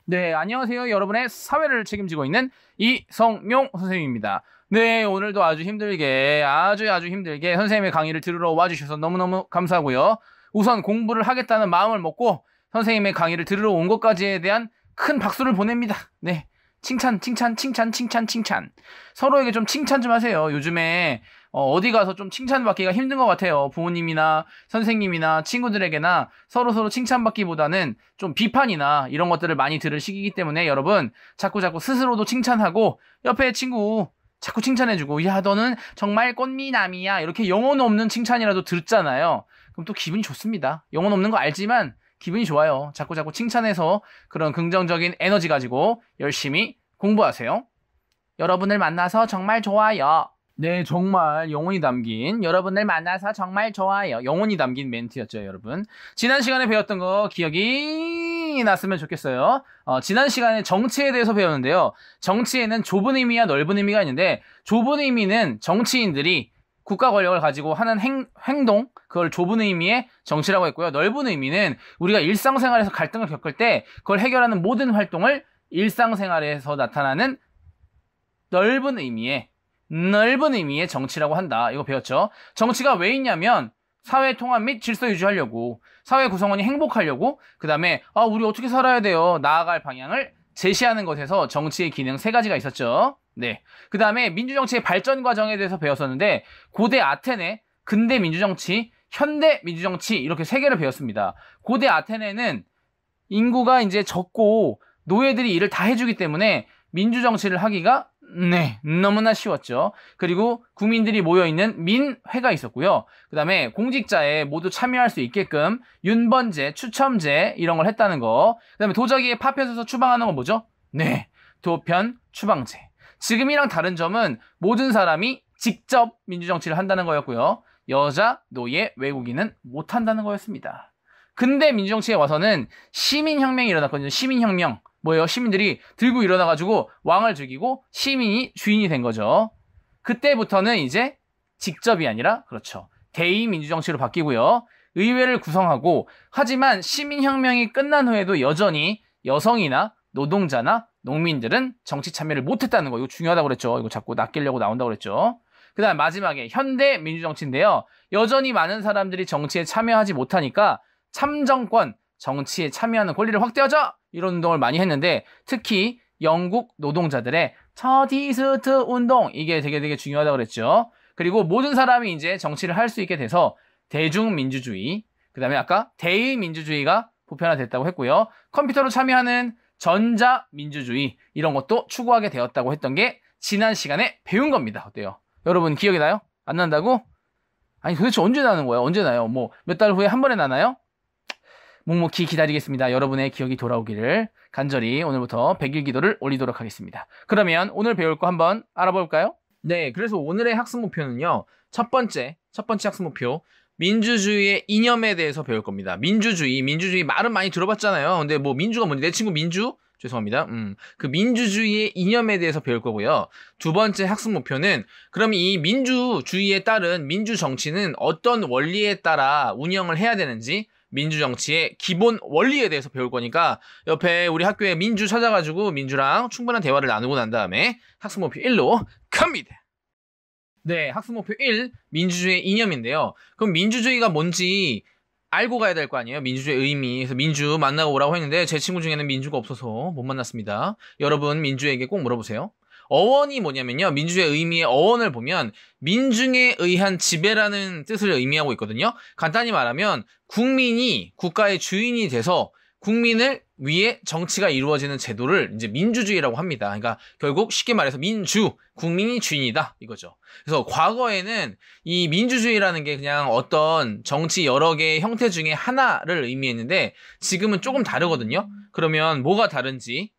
네, 안녕하세요. 여러분의 사회를 책임지고 있는 이성용 선생님입니다. 네, 오늘도 아주 힘들게, 아주 힘들게 선생님의 강의를 들으러 와주셔서 너무너무 감사하고요. 우선 공부를 하겠다는 마음을 먹고 선생님의 강의를 들으러 온 것까지에 대한 큰 박수를 보냅니다. 네. 칭찬. 서로에게 좀 칭찬 좀 하세요. 요즘에 어디 가서 좀 칭찬받기가 힘든 것 같아요. 부모님이나 선생님이나 친구들에게나 서로 칭찬받기보다는 좀 비판이나 이런 것들을 많이 들을 시기이기 때문에 여러분 자꾸 스스로도 칭찬하고 옆에 친구 자꾸 칭찬해주고, 야, 너는 정말 꽃미남이야, 이렇게 영혼 없는 칭찬이라도 듣잖아요. 그럼 또 기분이 좋습니다. 영혼 없는 거 알지만 기분이 좋아요. 자꾸 칭찬해서 그런 긍정적인 에너지 가지고 열심히 공부하세요. 여러분을 만나서 정말 좋아요. 네, 정말 영혼이 담긴, 여러분을 만나서 정말 좋아요, 영혼이 담긴 멘트였죠, 여러분. 지난 시간에 배웠던 거 기억이 났으면 좋겠어요. 지난 시간에 정치에 대해서 배웠는데요. 정치에는 좁은 의미와 넓은 의미가 있는데, 좁은 의미는 정치인들이 국가 권력을 가지고 하는 행동, 그걸 좁은 의미의 정치라고 했고요. 넓은 의미는 우리가 일상생활에서 갈등을 겪을 때 그걸 해결하는 모든 활동을 일상생활에서 나타나는 넓은 의미의 정치라고 한다. 이거 배웠죠? 정치가 왜 있냐면 사회 통합 및 질서 유지하려고, 사회 구성원이 행복하려고, 그 다음에 우리 어떻게 살아야 돼요, 나아갈 방향을 제시하는 것에서 정치의 기능 3가지가 있었죠. 네. 그 다음에 민주정치의 발전 과정에 대해서 배웠었는데, 고대 아테네, 근대 민주정치, 현대 민주정치, 이렇게 3개를 배웠습니다. 고대 아테네는 인구가 이제 적고 노예들이 일을 다 해주기 때문에 민주정치를 하기가 너무나 쉬웠죠. 그리고 국민들이 모여있는 민회가 있었고요. 그 다음에 공직자에 모두 참여할 수 있게끔 윤번제, 추첨제 이런 걸 했다는 거. 그 다음에 도자기에 파편 써서 추방하는 건 뭐죠? 네, 도편 추방제. 지금이랑 다른 점은 모든 사람이 직접 민주정치를 한다는 거였고요. 여자, 노예, 외국인은 못한다는 거였습니다. 근데 민주정치에 와서는 시민혁명이 일어났거든요. 시민혁명. 뭐예요? 시민들이 들고 일어나가지고 왕을 죽이고 시민이 주인이 된 거죠. 그때부터는 이제 직접이 아니라, 그렇죠, 대의 민주정치로 바뀌고요. 의회를 구성하고, 하지만 시민혁명이 끝난 후에도 여전히 여성이나 노동자나 농민들은 정치 참여를 못했다는 거. 이거 중요하다고 그랬죠. 이거 자꾸 낚이려고 나온다고 그랬죠. 그 다음 마지막에 현대 민주정치인데요. 여전히 많은 사람들이 정치에 참여하지 못하니까 참정권, 정치에 참여하는 권리를 확대하자, 이런 운동을 많이 했는데, 특히 영국 노동자들의 처디스트 운동, 이게 되게 중요하다고 그랬죠. 그리고 모든 사람이 이제 정치를 할 수 있게 돼서 대중민주주의, 그 다음에 아까 대의민주주의가 보편화됐다고 했고요. 컴퓨터로 참여하는 전자민주주의, 이런 것도 추구하게 되었다고 했던 게 지난 시간에 배운 겁니다. 어때요? 여러분 기억이 나요? 안 난다고? 아니 도대체 언제 나는 거야? 언제 나요? 뭐 몇 달 후에 한 번에 나나요? 묵묵히 기다리겠습니다. 여러분의 기억이 돌아오기를 간절히 오늘부터 100일 기도를 올리도록 하겠습니다. 그러면 오늘 배울 거 한번 알아볼까요? 네, 그래서 오늘의 학습 목표는요. 첫 번째 학습 목표, 민주주의의 이념에 대해서 배울 겁니다. 민주주의 말은 많이 들어봤잖아요. 근데 뭐 민주가 뭔지, 내 친구 민주? 죄송합니다. 그 민주주의의 이념에 대해서 배울 거고요. 두 번째 학습 목표는, 그럼 이 민주주의에 따른 민주정치는 어떤 원리에 따라 운영을 해야 되는지, 민주정치의 기본 원리에 대해서 배울 거니까 옆에 우리 학교에 민주 찾아가지고 민주랑 충분한 대화를 나누고 난 다음에 학습 목표 1로 갑니다. 네, 학습 목표 1, 민주주의의 이념인데요. 그럼 민주주의가 뭔지 알고 가야 될 거 아니에요? 민주주의 의미. 그래서 민주 만나고 오라고 했는데 제 친구 중에는 민주가 없어서 못 만났습니다. 여러분 민주에게 꼭 물어보세요. 어원이 뭐냐면요, 민주주의 의미의 어원을 보면 민중에 의한 지배라는 뜻을 의미하고 있거든요. 간단히 말하면 국민이 국가의 주인이 돼서 국민을 위해 정치가 이루어지는 제도를 이제 민주주의라고 합니다. 그러니까 결국 쉽게 말해서 국민이 주인이다, 이거죠. 그래서 과거에는 이 민주주의라는 게 그냥 어떤 정치 여러 개의 형태 중에 하나를 의미했는데 지금은 조금 다르거든요. 그러면 뭐가 다른지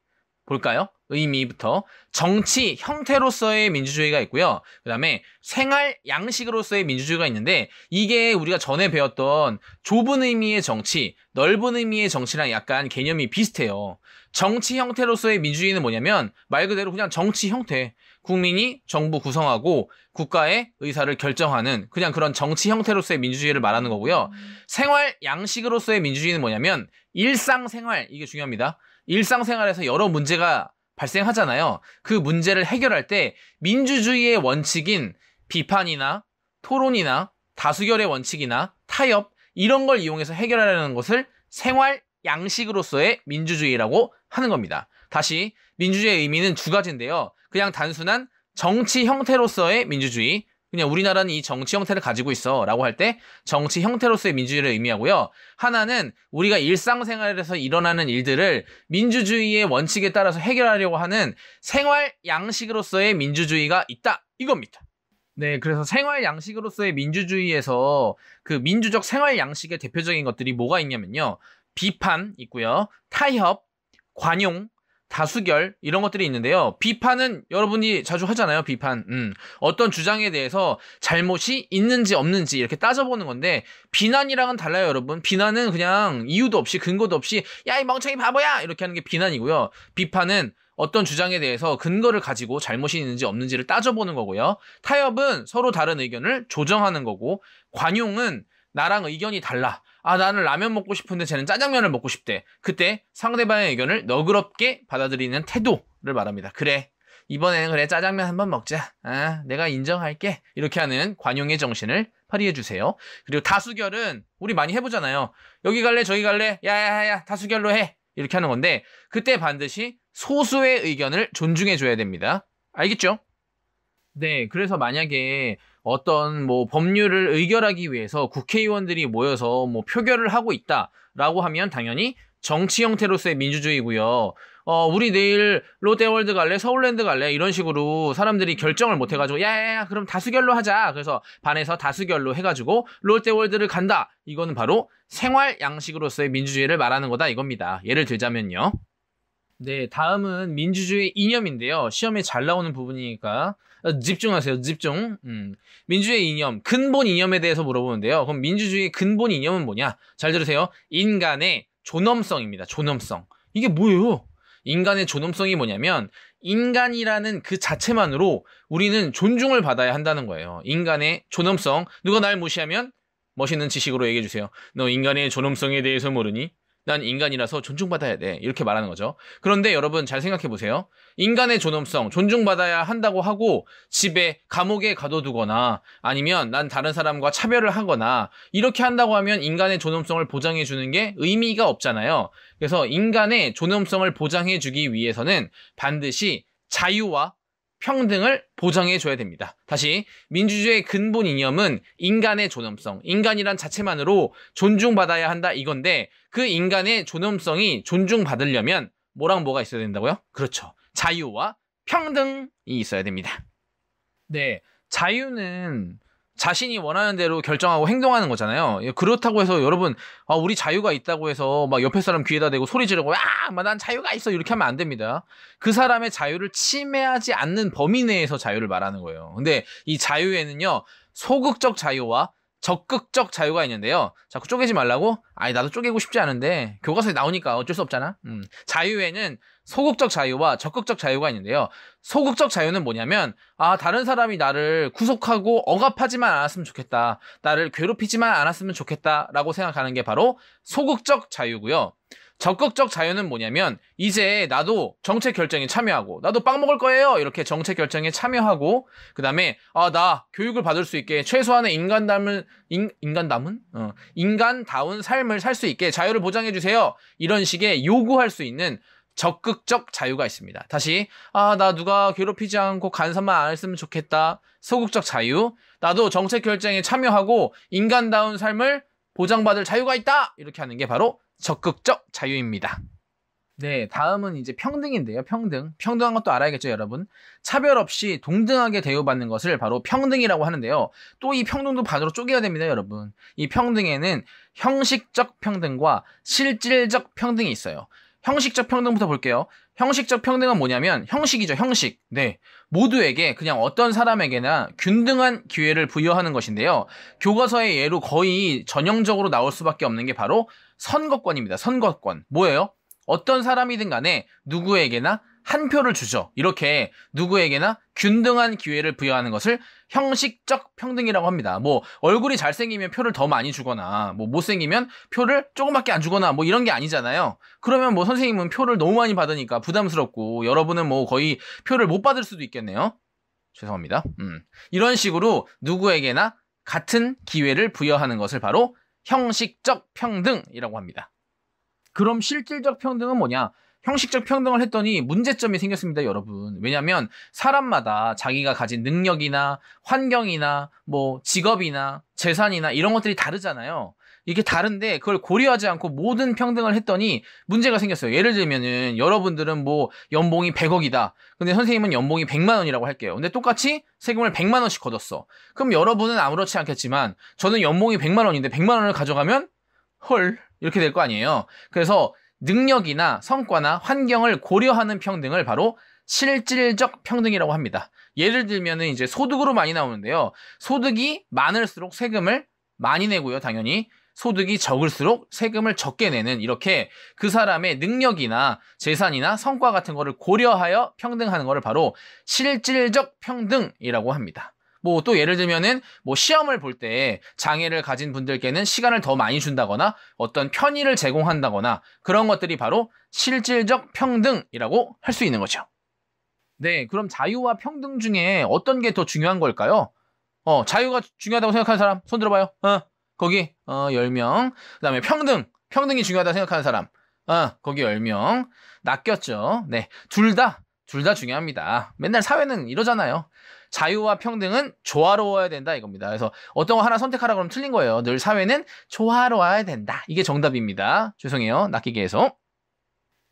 볼까요? 의미부터. 정치 형태로서의 민주주의가 있고요. 그 다음에 생활 양식으로서의 민주주의가 있는데, 이게 우리가 전에 배웠던 좁은 의미의 정치, 넓은 의미의 정치랑 약간 개념이 비슷해요. 정치 형태로서의 민주주의는 뭐냐면 말 그대로 그냥 정치 형태, 국민이 정부 구성하고 국가의 의사를 결정하는 그냥 그런 정치 형태로서의 민주주의를 말하는 거고요. 생활 양식으로서의 민주주의는 뭐냐면 일상생활, 이게 중요합니다. 일상생활에서 여러 문제가 발생하잖아요. 그 문제를 해결할 때 민주주의의 원칙인 비판이나 토론이나 다수결의 원칙이나 타협 이런 걸 이용해서 해결하려는 것을 생활 양식으로서의 민주주의라고 하는 겁니다. 다시 민주주의의 의미는 두 가지인데요. 그냥 단순한 정치 형태로서의 민주주의, 그냥 우리나라는 이 정치 형태를 가지고 있어 라고 할 때 정치 형태로서의 민주주의를 의미하고요. 하나는 우리가 일상생활에서 일어나는 일들을 민주주의의 원칙에 따라서 해결하려고 하는 생활 양식으로서의 민주주의가 있다 이겁니다. 네, 그래서 생활 양식으로서의 민주주의에서 그 민주적 생활 양식의 대표적인 것들이 뭐가 있냐면요. 비판 있고요. 타협, 관용, 다수결 이런 것들이 있는데요. 비판은 여러분이 자주 하잖아요. 비판. 어떤 주장에 대해서 잘못이 있는지 없는지 이렇게 따져보는 건데 비난이랑은 달라요, 여러분. 비난은 그냥 이유도 없이 근거도 없이 야, 이 멍청이 바보야 이렇게 하는 게 비난이고요. 비판은 어떤 주장에 대해서 근거를 가지고 잘못이 있는지 없는지를 따져보는 거고요. 타협은 서로 다른 의견을 조정하는 거고 관용은 나랑 의견이 달라. 아, 나는 라면 먹고 싶은데 쟤는 짜장면을 먹고 싶대. 그때 상대방의 의견을 너그럽게 받아들이는 태도를 말합니다. 그래, 이번에는 그래 짜장면 한번 먹자. 아, 내가 인정할게. 이렇게 하는 관용의 정신을 발휘해주세요. 그리고 다수결은 우리 많이 해보잖아요. 여기 갈래 저기 갈래 야야야 다수결로 해. 이렇게 하는 건데 그때 반드시 소수의 의견을 존중해줘야 됩니다. 알겠죠? 네, 그래서 만약에 어떤 뭐 법률을 의결하기 위해서 국회의원들이 모여서 뭐 표결을 하고 있다라고 하면 당연히 정치 형태로서의 민주주의고요. 우리 내일 롯데월드 갈래? 서울랜드 갈래? 이런 식으로 사람들이 결정을 못 해가지고 야야야 그럼 다수결로 하자. 그래서 반에서 다수결로 해가지고 롯데월드를 간다. 이거는 바로 생활 양식으로서의 민주주의를 말하는 거다 이겁니다. 예를 들자면요. 네, 다음은 민주주의 이념인데요. 시험에 잘 나오는 부분이니까 집중하세요. 집중. 민주주의 이념, 근본 이념에 대해서 물어보는데요. 그럼 민주주의 근본 이념은 뭐냐? 잘 들으세요. 인간의 존엄성입니다. 존엄성. 이게 뭐예요? 인간의 존엄성이 뭐냐면 인간이라는 그 자체만으로 우리는 존중을 받아야 한다는 거예요. 인간의 존엄성. 누가 날 무시하면 멋있는 지식으로 얘기해 주세요. 너 인간의 존엄성에 대해서 모르니? 난 인간이라서 존중받아야 돼. 이렇게 말하는 거죠. 그런데 여러분 잘 생각해 보세요. 인간의 존엄성, 존중받아야 한다고 하고 집에 감옥에 가둬두거나 아니면 난 다른 사람과 차별을 하거나 이렇게 한다고 하면 인간의 존엄성을 보장해 주는 게 의미가 없잖아요. 그래서 인간의 존엄성을 보장해 주기 위해서는 반드시 자유와 평등을 보장해 줘야 됩니다. 다시 민주주의의 근본 이념은 인간의 존엄성, 인간이란 자체만으로 존중받아야 한다 이건데 그 인간의 존엄성이 존중받으려면 뭐랑 뭐가 있어야 된다고요? 그렇죠. 자유와 평등이 있어야 됩니다. 네, 자유는 자신이 원하는 대로 결정하고 행동하는 거잖아요. 그렇다고 해서 여러분 우리 자유가 있다고 해서 막 옆에 사람 귀에다 대고 소리 지르고 난 자유가 있어 이렇게 하면 안 됩니다. 그 사람의 자유를 침해하지 않는 범위 내에서 자유를 말하는 거예요. 근데 이 자유에는요 소극적 자유와 적극적 자유가 있는데요. 자꾸 쪼개지 말라고? 아니 나도 쪼개고 싶지 않은데 교과서에 나오니까 어쩔 수 없잖아. 자유에는 소극적 자유와 적극적 자유가 있는데요. 소극적 자유는 뭐냐면 다른 사람이 나를 구속하고 억압하지만 않았으면 좋겠다. 나를 괴롭히지만 않았으면 좋겠다 라고 생각하는 게 바로 소극적 자유고요. 적극적 자유는 뭐냐면 이제 나도 정책 결정에 참여하고 나도 빵 먹을 거예요 이렇게 정책 결정에 참여하고 그 다음에 나 교육을 받을 수 있게 최소한의 인간다운 삶을 살 수 있게 자유를 보장해 주세요 이런 식의 요구할 수 있는 적극적 자유가 있습니다. 다시 나 누가 괴롭히지 않고 간섭만 안 했으면 좋겠다. 소극적 자유. 나도 정책 결정에 참여하고 인간다운 삶을 보장받을 자유가 있다. 이렇게 하는 게 바로 적극적 자유입니다. 네, 다음은 이제 평등인데요. 평등한 것도 알아야겠죠, 여러분. 차별 없이 동등하게 대우받는 것을 바로 평등이라고 하는데요. 또 이 평등도 반으로 쪼개야 됩니다, 여러분. 이 평등에는 형식적 평등과 실질적 평등이 있어요. 형식적 평등부터 볼게요. 형식적 평등은 뭐냐면 형식이죠, 형식. 네, 모두에게 그냥 어떤 사람에게나 균등한 기회를 부여하는 것인데요. 교과서의 예로 거의 전형적으로 나올 수밖에 없는 게 바로 선거권입니다. 선거권. 뭐예요? 어떤 사람이든 간에 누구에게나 한 표를 주죠. 이렇게 누구에게나 균등한 기회를 부여하는 것을 형식적 평등이라고 합니다. 뭐 얼굴이 잘생기면 표를 더 많이 주거나 뭐 못생기면 표를 조금밖에 안 주거나 뭐 이런 게 아니잖아요. 그러면 뭐 선생님은 표를 너무 많이 받으니까 부담스럽고 여러분은 뭐 거의 표를 못 받을 수도 있겠네요. 죄송합니다. 이런 식으로 누구에게나 같은 기회를 부여하는 것을 바로 형식적 평등이라고 합니다. 그럼 실질적 평등은 뭐냐? 형식적 평등을 했더니 문제점이 생겼습니다, 여러분. 왜냐하면 사람마다 자기가 가진 능력이나 환경이나 뭐 직업이나 재산이나 이런 것들이 다르잖아요. 이게 다른데 그걸 고려하지 않고 모든 평등을 했더니 문제가 생겼어요. 예를 들면은 여러분들은 뭐 연봉이 100억이다. 근데 선생님은 연봉이 100만 원이라고 할게요. 근데 똑같이 세금을 100만 원씩 걷었어. 그럼 여러분은 아무렇지 않겠지만 저는 연봉이 100만 원인데 100만 원을 가져가면 헐 이렇게 될 거 아니에요. 그래서 능력이나 성과나 환경을 고려하는 평등을 바로 실질적 평등이라고 합니다. 예를 들면은 이제 소득으로 많이 나오는데요. 소득이 많을수록 세금을 많이 내고요, 당연히. 소득이 적을수록 세금을 적게 내는 이렇게 그 사람의 능력이나 재산이나 성과 같은 거를 고려하여 평등하는 거를 바로 실질적 평등이라고 합니다. 뭐 또 예를 들면은 뭐 시험을 볼 때 장애를 가진 분들께는 시간을 더 많이 준다거나 어떤 편의를 제공한다거나 그런 것들이 바로 실질적 평등이라고 할 수 있는 거죠. 네, 그럼 자유와 평등 중에 어떤 게 더 중요한 걸까요? 자유가 중요하다고 생각하는 사람 손 들어봐요. 거기 10명. 그다음에 평등이 중요하다고 생각하는 사람 거기 10명. 낚였죠. 네, 둘 다 중요합니다. 맨날 사회는 이러잖아요. 자유와 평등은 조화로워야 된다 이겁니다. 그래서 어떤 거 하나 선택하라 그러면 틀린 거예요. 늘 사회는 조화로워야 된다. 이게 정답입니다. 죄송해요. 낚이게 해서.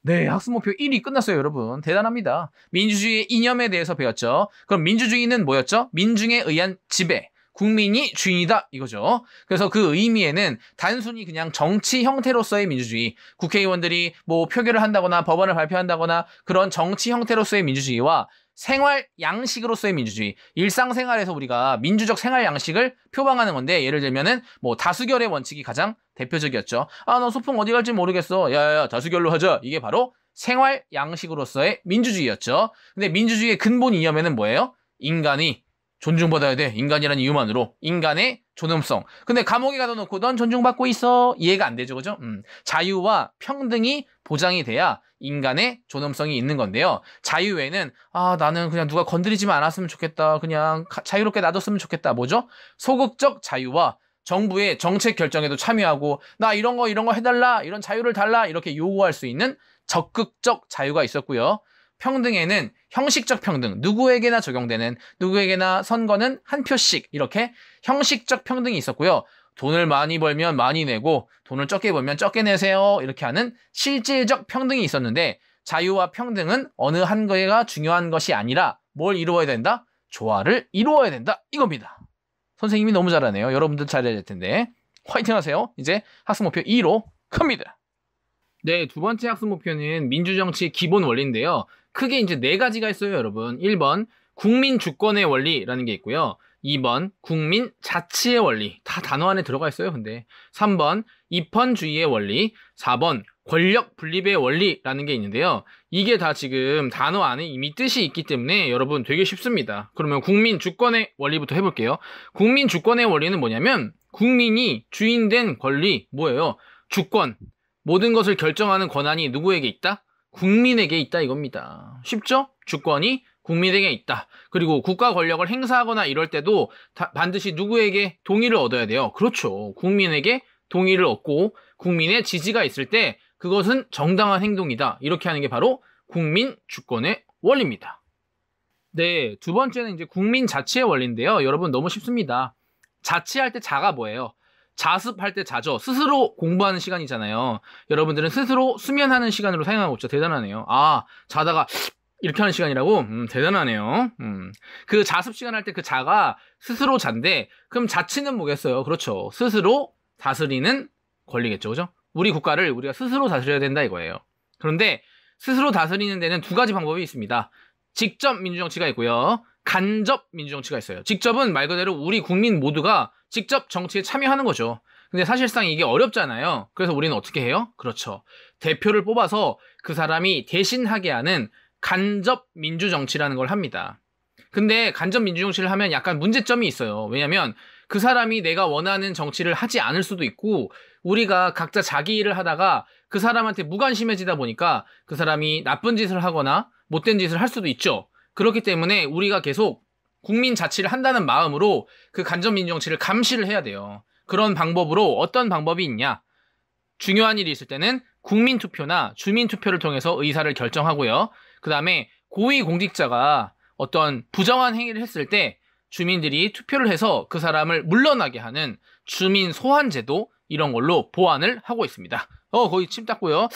네, 학습목표 1이 끝났어요, 여러분. 대단합니다. 민주주의의 이념에 대해서 배웠죠. 그럼 민주주의는 뭐였죠? 민중에 의한 지배. 국민이 주인이다 이거죠. 그래서 그 의미에는 단순히 그냥 정치 형태로서의 민주주의, 국회의원들이 뭐 표결을 한다거나 법안을 발표한다거나 그런 정치 형태로서의 민주주의와 생활 양식으로서의 민주주의, 일상생활에서 우리가 민주적 생활 양식을 표방하는 건데 예를 들면은 뭐 다수결의 원칙이 가장 대표적이었죠. 너 소풍 어디 갈지 모르겠어. 야야야 다수결로 하자. 이게 바로 생활 양식으로서의 민주주의였죠. 근데 민주주의의 근본 이념에는 뭐예요? 인간이 존중받아야 돼. 인간이라는 이유만으로. 인간의 존엄성. 근데 감옥에 가둬 놓고 넌 존중받고 있어. 이해가 안 되죠. 그죠? 자유와 평등이 보장이 돼야 인간의 존엄성이 있는 건데요. 자유에는 나는 그냥 누가 건드리지만 않았으면 좋겠다. 그냥 자유롭게 놔뒀으면 좋겠다. 뭐죠? 소극적 자유와 정부의 정책 결정에도 참여하고 나 이런 거 해달라. 이런 자유를 달라. 이렇게 요구할 수 있는 적극적 자유가 있었고요. 평등에는 형식적 평등, 누구에게나 적용되는, 누구에게나 선거는 한 표씩 이렇게 형식적 평등이 있었고요. 돈을 많이 벌면 많이 내고 돈을 적게 벌면 적게 내세요. 이렇게 하는 실질적 평등이 있었는데 자유와 평등은 어느 한 거가 중요한 것이 아니라 뭘 이루어야 된다? 조화를 이루어야 된다. 이겁니다. 선생님이 너무 잘하네요. 여러분들 잘해야 될 텐데. 화이팅 하세요. 이제 학습목표 2로 갑니다. 네, 두 번째 학습 목표는 민주정치의 기본 원리인데요. 크게 이제 네 가지가 있어요, 여러분. 1번, 국민 주권의 원리라는 게 있고요. 2번, 국민 자치의 원리. 다 단어 안에 들어가 있어요, 근데. 3번, 입헌주의의 원리. 4번, 권력 분립의 원리라는 게 있는데요. 이게 다 지금 단어 안에 이미 뜻이 있기 때문에 여러분 되게 쉽습니다. 그러면 국민 주권의 원리부터 해볼게요. 국민 주권의 원리는 뭐냐면 국민이 주인된 권리, 뭐예요? 주권. 모든 것을 결정하는 권한이 누구에게 있다? 국민에게 있다 이겁니다. 쉽죠? 주권이 국민에게 있다. 그리고 국가 권력을 행사하거나 이럴 때도 반드시 누구에게 동의를 얻어야 돼요. 그렇죠. 국민에게 동의를 얻고 국민의 지지가 있을 때 그것은 정당한 행동이다. 이렇게 하는 게 바로 국민 주권의 원리입니다. 네, 두 번째는 이제 국민 자치의 원리인데요. 여러분 너무 쉽습니다. 자치할 때 자가 뭐예요? 자습할 때 자죠. 스스로 공부하는 시간이잖아요. 여러분들은 스스로 수면하는 시간으로 사용하고 있죠. 대단하네요. 자다가 이렇게 하는 시간이라고? 대단하네요. 그 자습 시간 할 때 그 자가 스스로 잔데 그럼 자치는 뭐겠어요? 그렇죠. 스스로 다스리는 권리겠죠. 그죠? 우리 국가를 우리가 스스로 다스려야 된다 이거예요. 그런데 스스로 다스리는 데는 두 가지 방법이 있습니다. 직접 민주정치가 있고요. 간접 민주정치가 있어요. 직접은 말 그대로 우리 국민 모두가 직접 정치에 참여하는 거죠. 근데 사실상 이게 어렵잖아요. 그래서 우리는 어떻게 해요? 그렇죠. 대표를 뽑아서 그 사람이 대신하게 하는 간접 민주정치라는 걸 합니다. 근데 간접 민주정치를 하면 약간 문제점이 있어요. 왜냐면 그 사람이 내가 원하는 정치를 하지 않을 수도 있고 우리가 각자 자기 일을 하다가 그 사람한테 무관심해지다 보니까 그 사람이 나쁜 짓을 하거나 못된 짓을 할 수도 있죠. 그렇기 때문에 우리가 계속 국민 자치를 한다는 마음으로 그 간접 민주정치를 감시를 해야 돼요. 그런 방법으로 어떤 방법이 있냐? 중요한 일이 있을 때는 국민투표나 주민투표를 통해서 의사를 결정하고요. 그 다음에 고위공직자가 어떤 부정한 행위를 했을 때 주민들이 투표를 해서 그 사람을 물러나게 하는 주민 소환제도 이런 걸로 보완을 하고 있습니다. 거기 침 닦고요.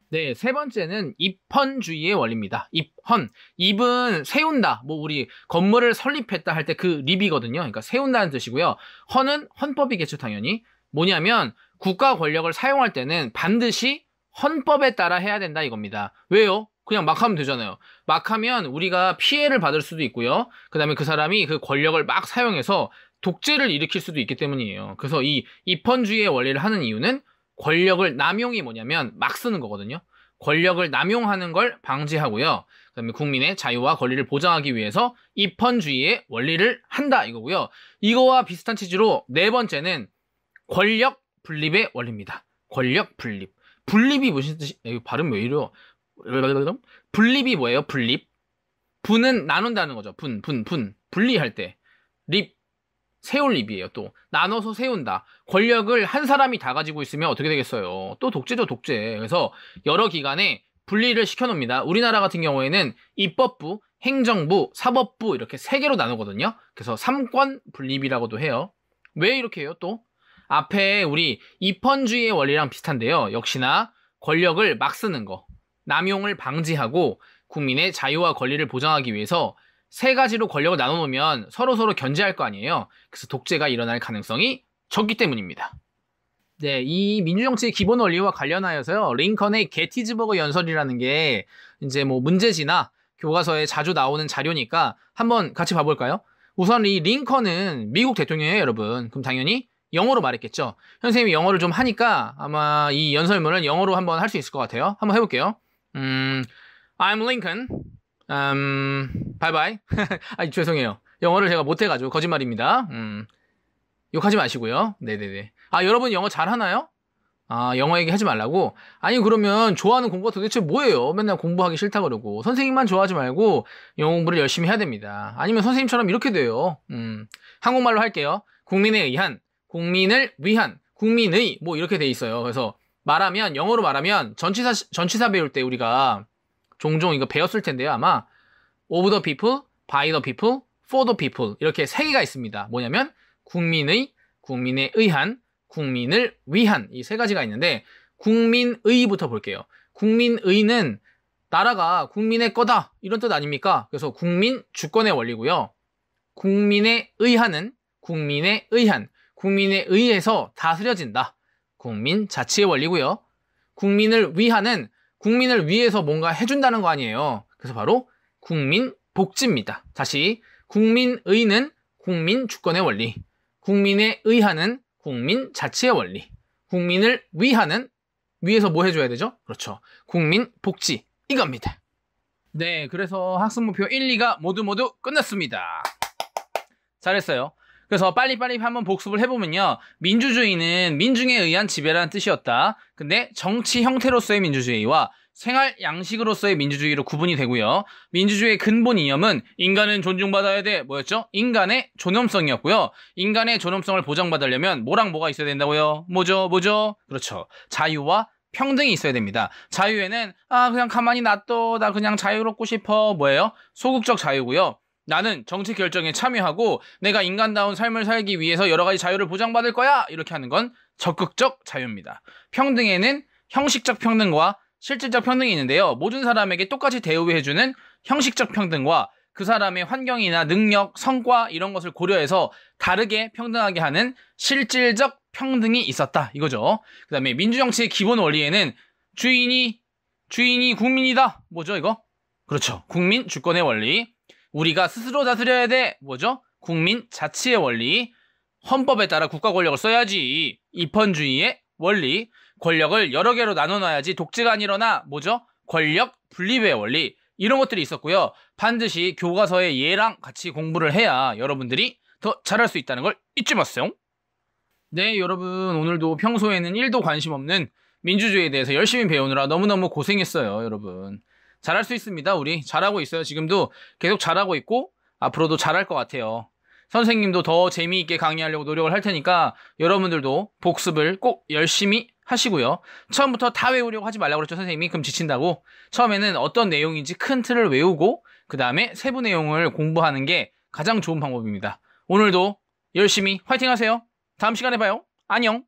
네, 세 번째는 입헌주의의 원리입니다. 입헌. 입은 세운다. 뭐 우리 건물을 설립했다 할 때 그 립이거든요. 그러니까 세운다는 뜻이고요. 헌은 헌법이겠죠, 당연히. 뭐냐면 국가 권력을 사용할 때는 반드시 헌법에 따라 해야 된다 이겁니다. 왜요? 그냥 막 하면 되잖아요. 막 하면 우리가 피해를 받을 수도 있고요. 그 다음에 그 사람이 그 권력을 막 사용해서 독재를 일으킬 수도 있기 때문이에요. 그래서 이 입헌주의의 원리를 하는 이유는 권력을 남용이 뭐냐면 막 쓰는 거거든요. 권력을 남용하는 걸 방지하고요. 그 다음에 국민의 자유와 권리를 보장하기 위해서 입헌주의의 원리를 한다 이거고요. 이거와 비슷한 취지로 네 번째는 권력 분립의 원리입니다. 권력 분립. 분립이 무슨 뜻이? 이거 발음 왜 이래요? 분립이 뭐예요? 분립. 분은 나눈다는 거죠. 분. 분리할 때. 립. 세울 립이에요. 또 나눠서 세운다. 권력을 한 사람이 다 가지고 있으면 어떻게 되겠어요? 또 독재죠, 독재. 그래서 여러 기관에 분리를 시켜놓습니다. 우리나라 같은 경우에는 입법부, 행정부, 사법부 이렇게 세 개로 나누거든요. 그래서 삼권 분립이라고도 해요. 왜 이렇게 해요? 또 앞에 우리 입헌주의의 원리랑 비슷한데요. 역시나 권력을 막 쓰는 거, 남용을 방지하고 국민의 자유와 권리를 보장하기 위해서 세 가지로 권력을 나눠놓으면 서로서로 견제할 거 아니에요. 그래서 독재가 일어날 가능성이 적기 때문입니다. 네, 이 민주정치의 기본 원리와 관련하여서요. 링컨의 게티즈버그 연설이라는 게 이제 뭐 문제지나 교과서에 자주 나오는 자료니까 한번 같이 봐볼까요? 우선 이 링컨은 미국 대통령이에요, 여러분. 그럼 당연히 영어로 말했겠죠. 선생님이 영어를 좀 하니까 아마 이 연설문을 영어로 한번 할 수 있을 것 같아요. 한번 해볼게요. I'm Lincoln. bye bye. 아니, 죄송해요. 영어를 제가 못해가지고 거짓말입니다. 욕하지 마시고요. 네네네. 아, 여러분 영어 잘하나요? 아, 영어 얘기 하지 말라고? 아니, 그러면 좋아하는 공부가 도대체 뭐예요? 맨날 공부하기 싫다 그러고. 선생님만 좋아하지 말고 영어 공부를 열심히 해야 됩니다. 아니면 선생님처럼 이렇게 돼요. 한국말로 할게요. 국민에 의한, 국민을 위한, 국민의, 뭐 이렇게 돼 있어요. 그래서 말하면, 영어로 말하면 전치사 배울 때 우리가 종종 이거 배웠을 텐데요. 아마 of the people, by the people, for the people 이렇게 세 개가 있습니다. 뭐냐면 국민의, 국민에 의한, 국민을 위한 이 세 가지가 있는데 국민의부터 볼게요. 국민의는 나라가 국민의 거다 이런 뜻 아닙니까? 그래서 국민 주권의 원리고요. 국민에 의한은 국민에 의한, 국민에 의해서 다스려진다. 국민 자치의 원리고요. 국민을 위한은 국민을 위해서 뭔가 해준다는 거 아니에요. 그래서 바로 국민 복지입니다. 다시 국민의는 국민 주권의 원리, 국민에 의하는 국민 자치의 원리, 국민을 위하는 위해서 뭐 해줘야 되죠? 그렇죠. 국민 복지 이겁니다. 네, 그래서 학습 목표 1, 2가 모두 끝났습니다. 잘했어요. 그래서 빨리빨리 한번 복습을 해보면요. 민주주의는 민중에 의한 지배라는 뜻이었다. 근데 정치 형태로서의 민주주의와 생활 양식으로서의 민주주의로 구분이 되고요. 민주주의의 근본 이념은 인간은 존중받아야 돼. 뭐였죠? 인간의 존엄성이었고요. 인간의 존엄성을 보장받으려면 뭐랑 뭐가 있어야 된다고요? 뭐죠? 그렇죠. 자유와 평등이 있어야 됩니다. 자유에는 그냥 가만히 놔둬. 나 그냥 자유롭고 싶어. 뭐예요? 소극적 자유고요. 나는 정치 결정에 참여하고 내가 인간다운 삶을 살기 위해서 여러 가지 자유를 보장받을 거야. 이렇게 하는 건 적극적 자유입니다. 평등에는 형식적 평등과 실질적 평등이 있는데요. 모든 사람에게 똑같이 대우해주는 형식적 평등과 그 사람의 환경이나 능력, 성과 이런 것을 고려해서 다르게 평등하게 하는 실질적 평등이 있었다. 이거죠. 그 다음에 민주정치의 기본 원리에는 주인이 국민이다. 뭐죠 이거? 그렇죠. 국민 주권의 원리. 우리가 스스로 다스려야 돼. 뭐죠? 국민 자치의 원리. 헌법에 따라 국가 권력을 써야지. 입헌주의의 원리. 권력을 여러 개로 나눠놔야지 독재가 안 일어나. 뭐죠? 권력 분립의 원리 이런 것들이 있었고요. 반드시 교과서의 얘랑 같이 공부를 해야 여러분들이 더 잘할 수 있다는 걸 잊지 마세요. 네, 여러분 오늘도 평소에는 1도 관심 없는 민주주의에 대해서 열심히 배우느라 너무너무 고생했어요, 여러분. 잘할 수 있습니다. 우리 잘하고 있어요. 지금도 계속 잘하고 있고 앞으로도 잘할 것 같아요. 선생님도 더 재미있게 강의하려고 노력을 할 테니까 여러분들도 복습을 꼭 열심히 하시고요. 처음부터 다 외우려고 하지 말라고 그랬죠, 선생님이. 그럼 지친다고. 처음에는 어떤 내용인지 큰 틀을 외우고 그 다음에 세부 내용을 공부하는 게 가장 좋은 방법입니다. 오늘도 열심히 화이팅 하세요. 다음 시간에 봐요. 안녕.